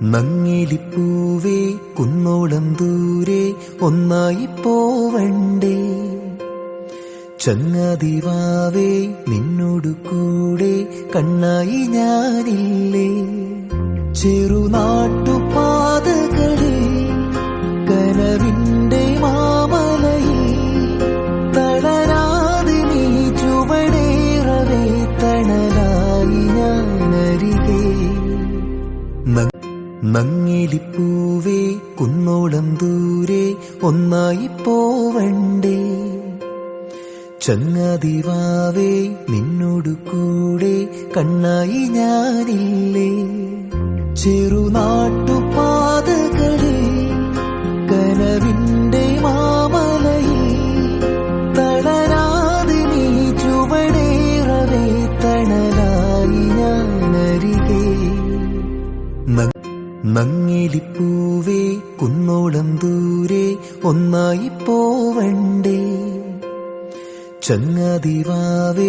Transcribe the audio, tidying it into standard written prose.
നങ്ങിലിപ്പൂവേ കുന്നോളം ദൂരെ ഒന്നായി പോവണ്ടേ, ചങ്ങാതിവാവേ നിന്നോടു കൂടെ കണ്ണായി ഞാനില്ലേ. ചെറുനാട്ടുപാതകളിൽ കനവിന്റെ മാമലയിൽ തളരാതെ നീ ചുവടേറവേ തണലായി ഞാനരികെ. നങ്ങിലിപ്പൂവേ കുന്നോളം ദൂരെ ഒന്നായി പോവണ്ടേ, ചങ്ങാതിവാവേ നിന്നോടു കൂടെ കണ്ണായി ഞാനില്ലേ. ചെറുനാട്ടുപാതകളിൽ കനവിന്റെ മാമലയിൽ തളരാതെ നീ ചുവടേറവേ തണലായി ഞാനരികെ. നങ്ങിലിപ്പൂവേ കുന്നോളം ദൂരെ ഒന്നായി പോവണ്ടേ, ചങ്ങാതിവാവേ